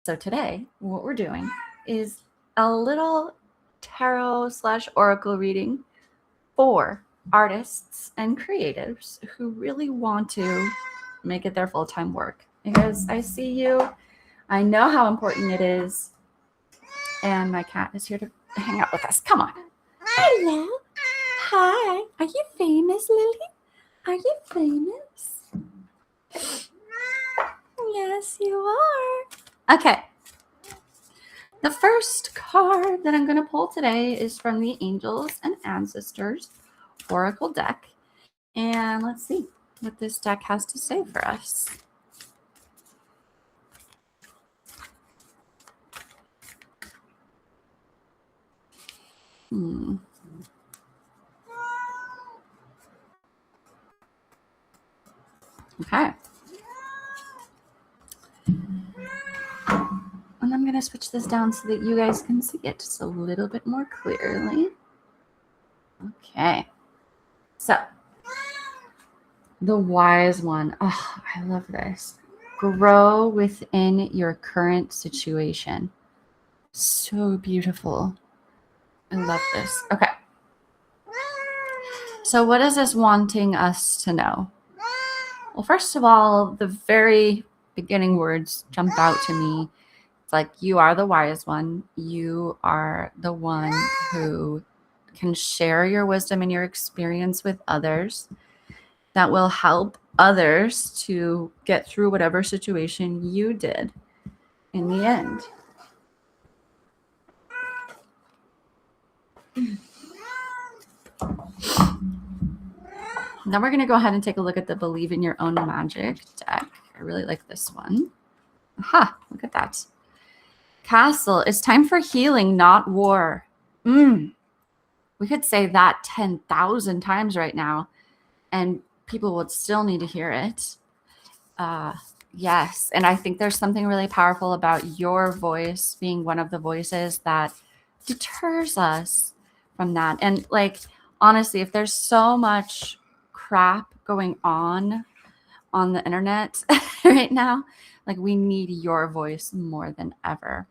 So today, what we're doing is a little tarot/oracle reading for artists and creatives who really want to make it their full-time work. Because I see you, I know how important it is, and my cat is here to hang out with us. Come on. Hello. Hi. Are you famous, Lily? Are you famous? Yes, you are. Okay. The first card that I'm going to pull today is from the Angels and Ancestors Oracle deck. And let's see what this deck has to say for us. Okay. And I'm going to switch this down so that you guys can see it just a little bit more clearly. Okay. So, the wise one. Oh, I love this. Grow within your current situation. So beautiful. I love this. Okay. So what is this wanting us to know? Well, first of all, the very beginning words jump out to me. It's like, you are the wise one. You are the one who can share your wisdom and your experience with others that will help others to get through whatever situation you did in the end. Now we're going to go ahead and take a look at the Believe in Your Own Magic deck. I really like this one. Aha, look at that. Castle, it's time for healing, not war. We could say that 10,000 times right now, and people would still need to hear it. Yes, and I think there's something really powerful about your voice being one of the voices that deters us from that. And like, honestly, if there's so much crap going on the internet right now, like, we need your voice more than ever.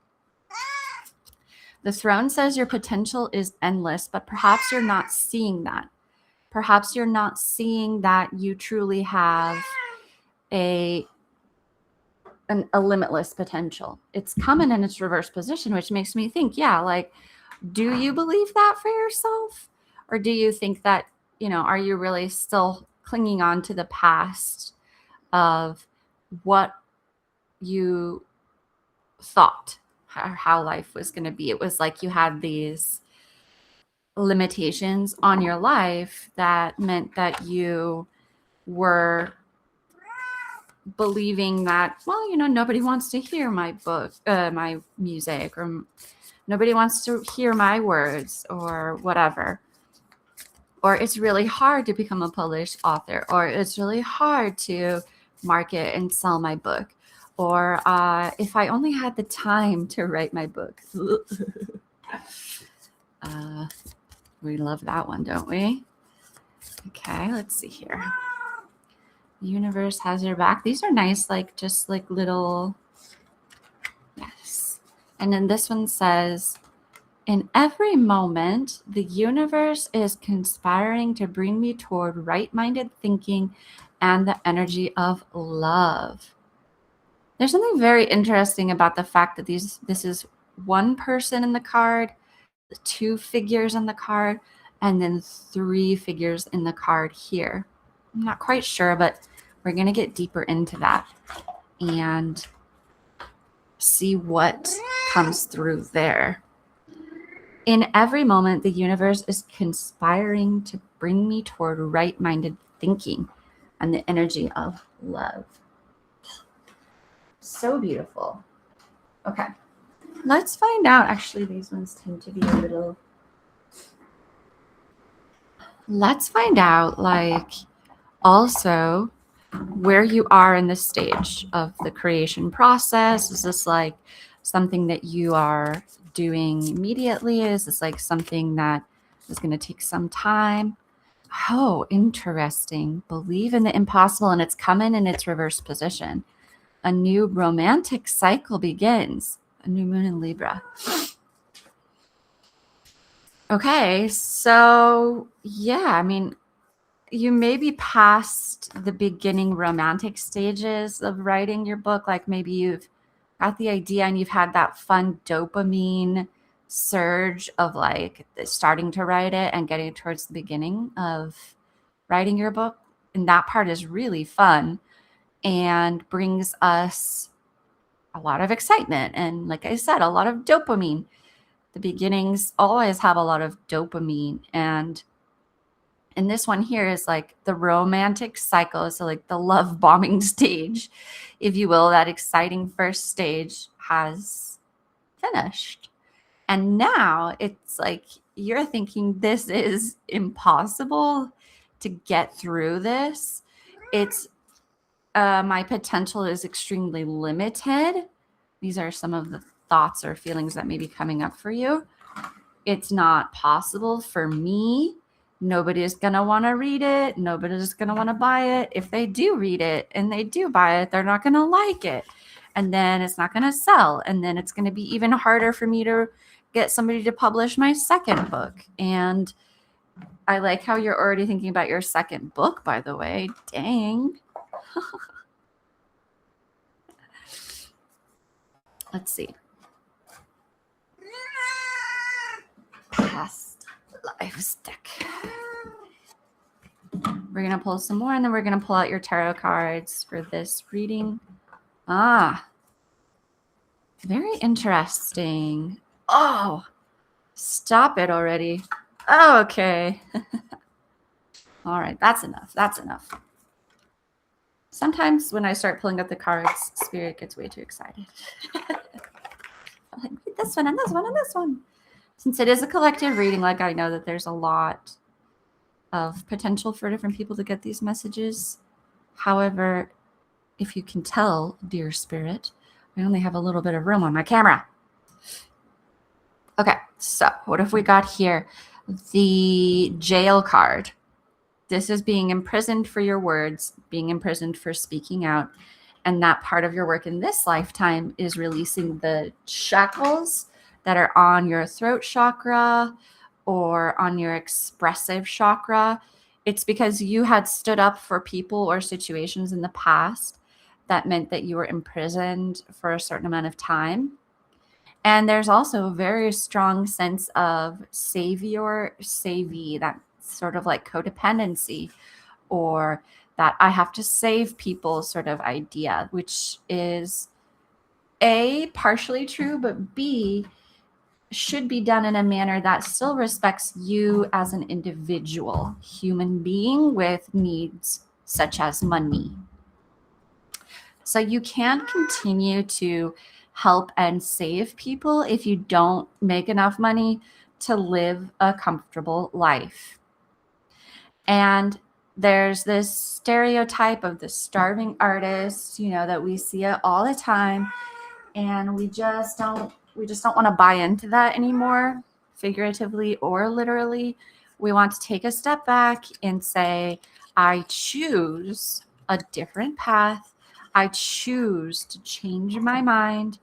The throne says your potential is endless, but perhaps you're not seeing that. Perhaps you're not seeing that you truly have a limitless potential. It's coming in its reverse position, which makes me think, yeah, like, do you believe that for yourself? Or do you think that, are you really still clinging on to the past of what you thought or how life was going to be? It was like you had these limitations on your life that meant that you were believing that, well, nobody wants to hear my book, my music, or nobody wants to hear my words, or whatever. Or it's really hard to become a published author, or it's really hard to market and sell my book, or if I only had the time to write my book. We love that one, don't we? Okay, let's see here. The universe has your back. These are nice, like, just like little, yes. And then this one says, in every moment, the universe is conspiring to bring me toward right-minded thinking and the energy of love. There's something very interesting about the fact that this is one person in the card, the two figures in the card, and then three figures in the card here. I'm not quite sure, but we're going to get deeper into that and see what comes through there. In every moment, the universe is conspiring to bring me toward right-minded thinking and the energy of love. So beautiful. Okay. Let's find out. Actually, these ones tend to be a little... Let's find out, like, also where you are in the stage of the creation process. Is this like something that you are doing immediately? Is this like something that is going to take some time? Oh, interesting. Believe in the impossible, and it's coming in its reverse position. a new romantic cycle begins. A new moon in Libra. Okay, so yeah, I mean, you may be past the beginning romantic stages of writing your book. Like maybe you've got the idea and you've had that fun dopamine surge of like starting to write it and getting towards the beginning of writing your book. And that part is really fun and brings us a lot of excitement. And like I said, a lot of dopamine. The beginnings always have a lot of dopamine. And this one here is like the romantic cycle. So like the love bombing stage, if you will, that exciting first stage has finished. And now it's like you're thinking this is impossible to get through this. It's my potential is extremely limited. These are some of the thoughts or feelings that may be coming up for you. It's not possible for me. Nobody's going to want to read it. Nobody's going to want to buy it. If they do read it and they do buy it, they're not going to like it. And then it's not going to sell. And then it's going to be even harder for me to get somebody to publish my second book. And I like how you're already thinking about your second book, by the way. Dang. Let's see. Past lives deck. We're going to pull some more, and then we're going to pull out your tarot cards for this reading. Very interesting. Oh, stop it already. Oh, okay. All right, that's enough. That's enough. Sometimes when I start pulling up the cards, Spirit gets way too excited. I'm like, read this one and this one and this one. Since it is a collective reading, like I know that there's a lot of potential for different people to get these messages. However, if you can tell, dear Spirit, I only have a little bit of room on my camera. Okay, so what have we got here? The jail card. This is being imprisoned for your words, being imprisoned for speaking out. And that part of your work in this lifetime is releasing the shackles that are on your throat chakra or on your expressive chakra. It's because you had stood up for people or situations in the past that meant that you were imprisoned for a certain amount of time. And there's also a very strong sense of savior, savvy, that sort of like codependency, or that I have to save people sort of idea, which is A, partially true, but B, should be done in a manner that still respects you as an individual human being with needs such as money. So you can't continue to help and save people if you don't make enough money to live a comfortable life. And there's this stereotype of the starving artist, you know, that we see it all the time. And we just don't want to buy into that anymore, figuratively or literally. We want to take a step back and say, I choose a different path. I choose to change my mind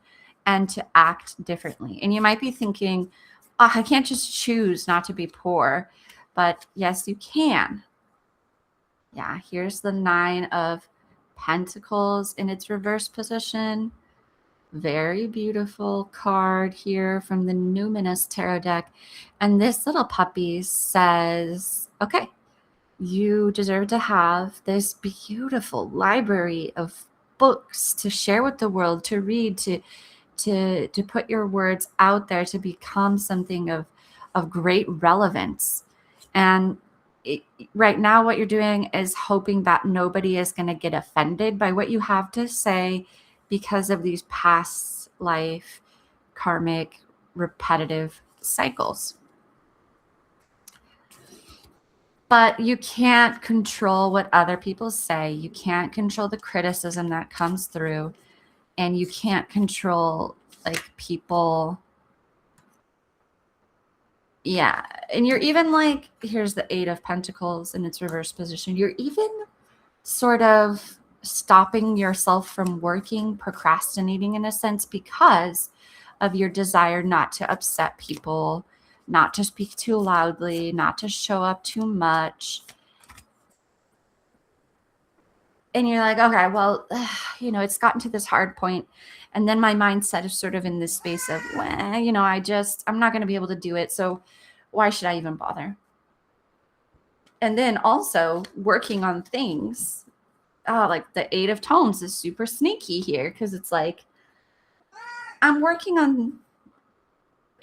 and to act differently. And you might be thinking, oh, I can't just choose not to be poor. But yes, you can. Yeah, here's the 9 of Pentacles in its reverse position. Very beautiful card here from the Numinous Tarot deck. And this little puppy says, okay, you deserve to have this beautiful library of books to share with the world, to read, to put your words out there, to become something of great relevance. And right now what you're doing is hoping that nobody is going to get offended by what you have to say because of these past life karmic repetitive cycles. But you can't control what other people say. You can't control the criticism that comes through. And you can't control like people. Yeah. And you're even here's the 8 of Pentacles in its reverse position. You're even sort of stopping yourself from working, procrastinating in a sense, because of your desire not to upset people, not to speak too loudly, not to show up too much. And you're like, okay, well, it's gotten to this hard point. And then my mindset is sort of in this space of, well, I'm not going to be able to do it. So why should I even bother? And then also working on things. Like the Eight of Tones is super sneaky here, because it's like, I'm working on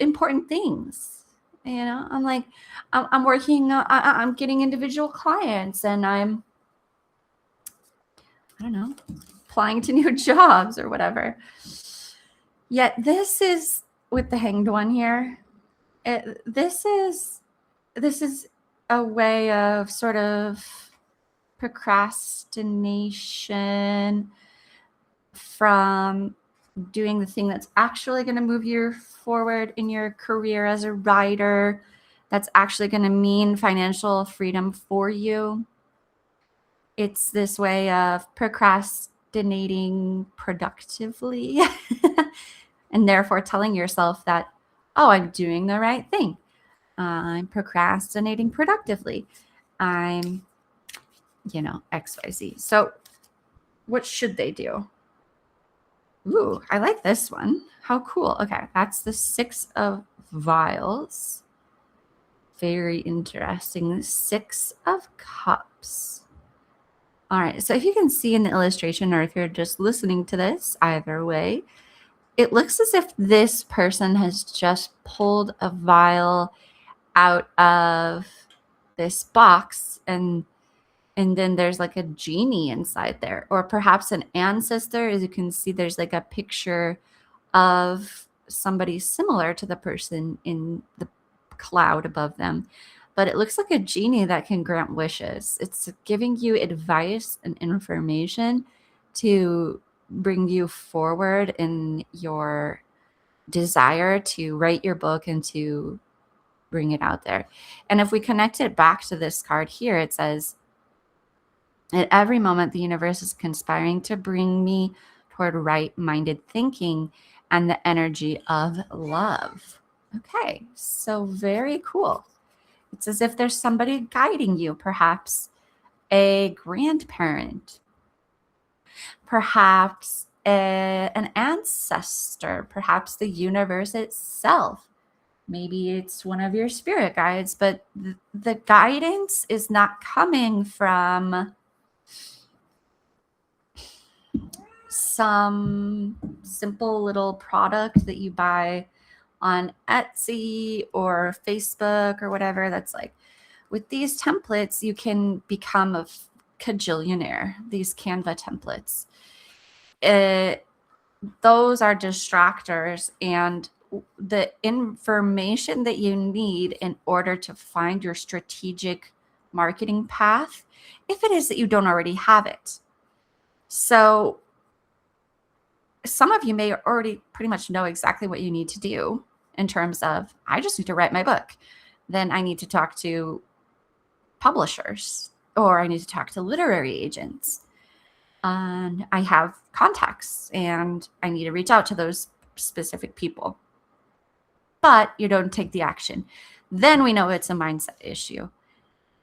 important things. I'm like, I'm working, I'm getting individual clients, and I don't know, applying to new jobs or whatever. Yet this is with the Hanged One here. This is a way of sort of procrastination from doing the thing that's actually going to move you forward in your career as a writer, that's actually going to mean financial freedom for you. It's this way of procrastinating productively and therefore telling yourself that, oh, I'm doing the right thing. I'm procrastinating productively. I'm, XYZ. So what should they do? Ooh, I like this one. How cool. Okay, that's the Six of Vials. Very interesting. The Six of Cups. All right, so if you can see in the illustration, or if you're just listening to this, either way, it looks as if this person has just pulled a vial out of this box, and then there's like a genie inside there, or perhaps an ancestor. As you can see, there's like a picture of somebody similar to the person in the cloud above them. But it looks like a genie that can grant wishes. It's giving you advice and information to bring you forward in your desire to write your book and to bring it out there. And if we connect it back to this card here, it says, at every moment, the universe is conspiring to bring me toward right-minded thinking and the energy of love. Okay, so very cool. It's as if there's somebody guiding you, perhaps a grandparent, perhaps an ancestor, perhaps the universe itself. Maybe it's one of your spirit guides, but the guidance is not coming from some simple little product that you buy on Etsy or Facebook or whatever. That's like, with these templates, you can become a cajillionaire, these Canva templates. Those are distractors, and the information that you need in order to find your strategic marketing path, if it is that you don't already have it. So some of you may already pretty much know exactly what you need to do in terms of, I just need to write my book. Then I need to talk to publishers, or I need to talk to literary agents. And I have contacts and I need to reach out to those specific people. But you don't take the action. Then we know it's a mindset issue.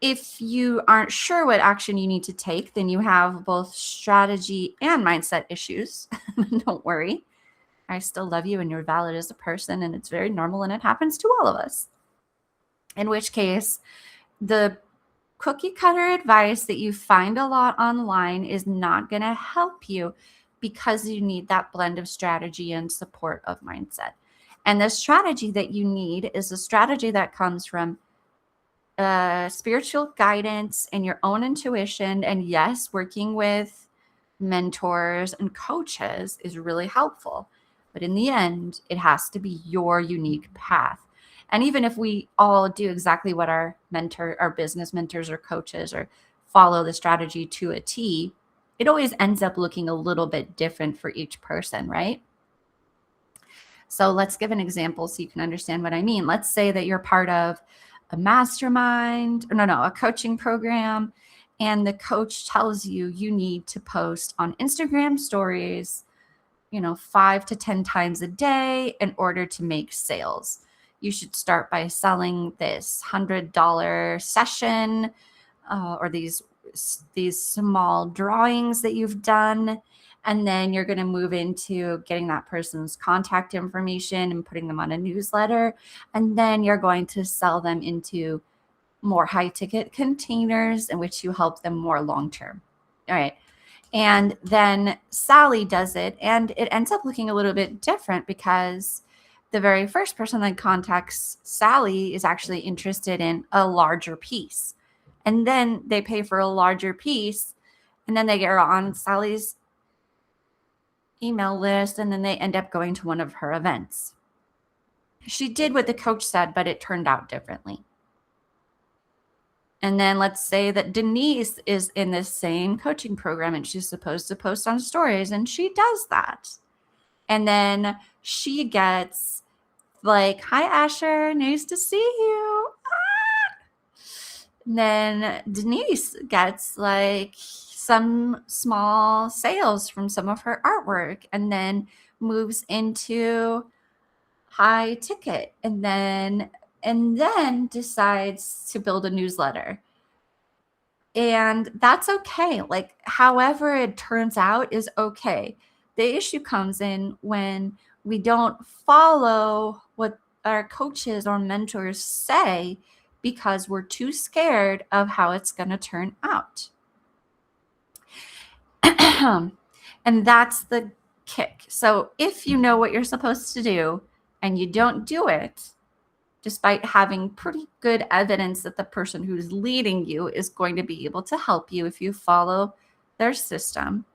If you aren't sure what action you need to take, then you have both strategy and mindset issues. Don't worry. I still love you and you're valid as a person, and it's very normal, and it happens to all of us. In which case, the cookie cutter advice that you find a lot online is not going to help you, because you need that blend of strategy and support of mindset. And the strategy that you need is a strategy that comes from spiritual guidance and your own intuition. And yes, working with mentors and coaches is really helpful. But in the end, it has to be your unique path. And even if we all do exactly what our business mentors or coaches, or follow the strategy to a T, it always ends up looking a little bit different for each person, right? So let's give an example so you can understand what I mean. Let's say that you're part of a mastermind, a coaching program, and the coach tells you you need to post on Instagram stories, 5 to 10 times a day in order to make sales. You should start by selling this $100 session or these small drawings that you've done. And then you're going to move into getting that person's contact information and putting them on a newsletter. And then you're going to sell them into more high ticket containers in which you help them more long term. All right. And then Sally does it, and it ends up looking a little bit different because the very first person that contacts Sally is actually interested in a larger piece. And then they pay for a larger piece, and then they get on Sally's email list, and then they end up going to one of her events. She did what the coach said, but it turned out differently. And then let's say that Denise is in this same coaching program and she's supposed to post on stories, and she does that. And then she gets like, "Hi, Asher, nice to see you." And then Denise gets like some small sales from some of her artwork, and then moves into high ticket, and then decides to build a newsletter. And that's okay. Like, however it turns out is okay. The issue comes in when we don't follow what our coaches or mentors say because we're too scared of how it's going to turn out. And that's the kick. So if you know what you're supposed to do and you don't do it, despite having pretty good evidence that the person who's leading you is going to be able to help you if you follow their system,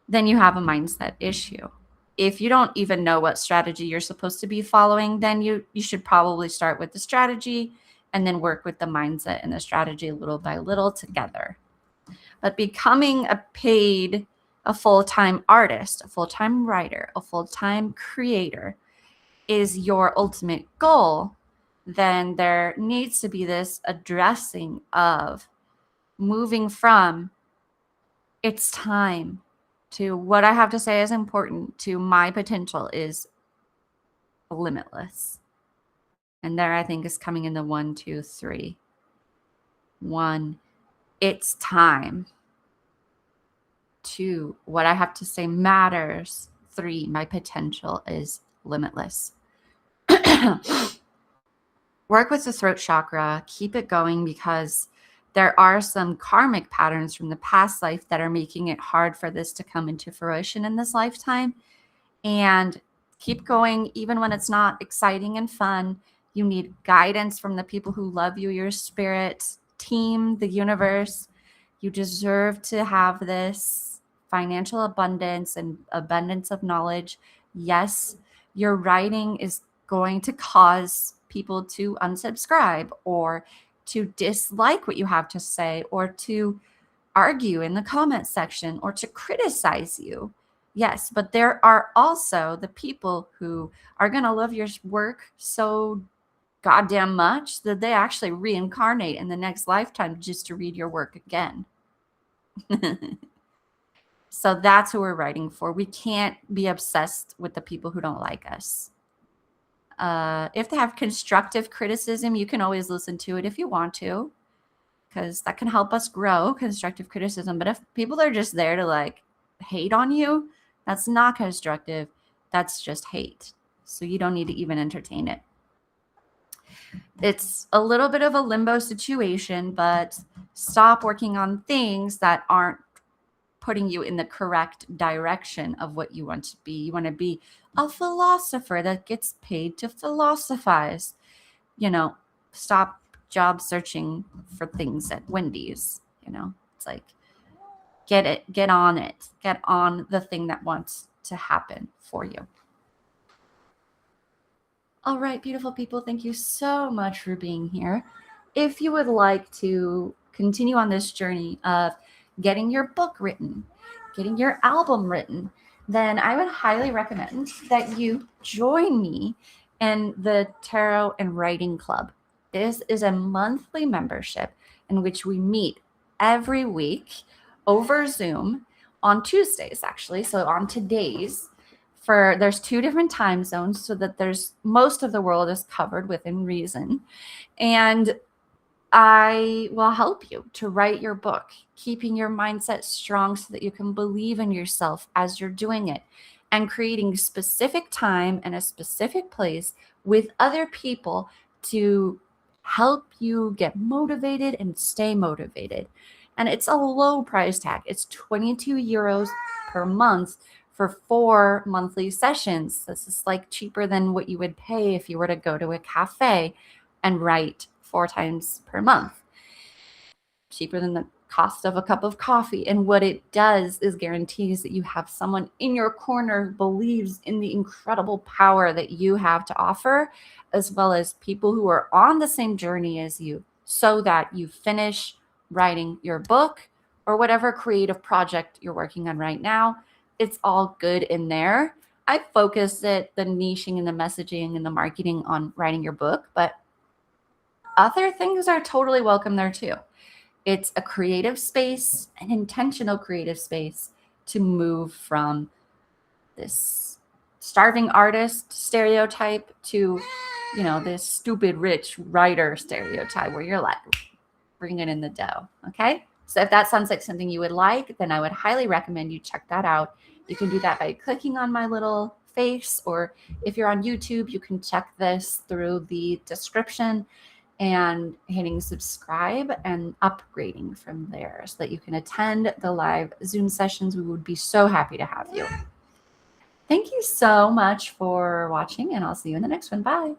then you have a mindset issue. If you don't even know what strategy you're supposed to be following, then you should probably start with the strategy and then work with the mindset and the strategy little by little together. But becoming a full-time artist, a full-time writer, a full-time creator is your ultimate goal, then there needs to be this addressing of moving from it's time to what I have to say is important to my potential is limitless. And there I think is coming in the 1, 2, 3. 1, it's time. 2, what I have to say matters. 3, my potential is limitless. Work with the throat chakra, keep it going, because there are some karmic patterns from the past life that are making it hard for this to come into fruition in this lifetime. And keep going even when it's not exciting and fun. You need guidance from the people who love you, your spirit team, the universe. You deserve to have this financial abundance and abundance of knowledge. Yes, your writing is going to cause people to unsubscribe or to dislike what you have to say or to argue in the comment section or to criticize you. Yes, but there are also the people who are going to love your work so goddamn much that they actually reincarnate in the next lifetime just to read your work again. So that's who we're writing for. We can't be obsessed with the people who don't like us. If they have constructive criticism, you can always listen to it if you want to, because that can help us grow, constructive criticism. But if people are just there to like hate on you, that's not constructive. That's just hate. So you don't need to even entertain it. It's a little bit of a limbo situation, but stop working on things that aren't putting you in the correct direction of what you want to be. You want to be a philosopher that gets paid to philosophize. Stop job searching for things at Wendy's. It's like, get on it. Get on the thing that wants to happen for you. All right, beautiful people, thank you so much for being here. If you would like to continue on this journey of getting your book written, getting your album written, then I would highly recommend that you join me in the Tarot and Writing Club. This is a monthly membership in which we meet every week over Zoom on Tuesdays, actually. So on today's, there's 2 different time zones so that there's most of the world is covered within reason. And I will help you to write your book, keeping your mindset strong so that you can believe in yourself as you're doing it, and creating specific time and a specific place with other people to help you get motivated and stay motivated. And it's a low price tag. It's 22 euros per month for 4 monthly sessions. This is like cheaper than what you would pay if you were to go to a cafe and write 4 times per month. Cheaper than the cost of a cup of coffee. And what it does is guarantees that you have someone in your corner who believes in the incredible power that you have to offer, as well as people who are on the same journey as you, so that you finish writing your book or whatever creative project you're working on right now. It's all good in there. I focus the niching and the messaging and the marketing on writing your book, but other things are totally welcome there too. It's a creative space, an intentional creative space to move from this starving artist stereotype to, this stupid rich writer stereotype where you're like bringing in the dough. Okay. So if that sounds like something you would like, then I would highly recommend you check that out. You can do that by clicking on my little face, or if you're on YouTube, you can check this through the description and hitting subscribe and upgrading from there so that you can attend the live Zoom sessions. We would be so happy to have you. Thank you so much for watching, and I'll see you in the next one. Bye.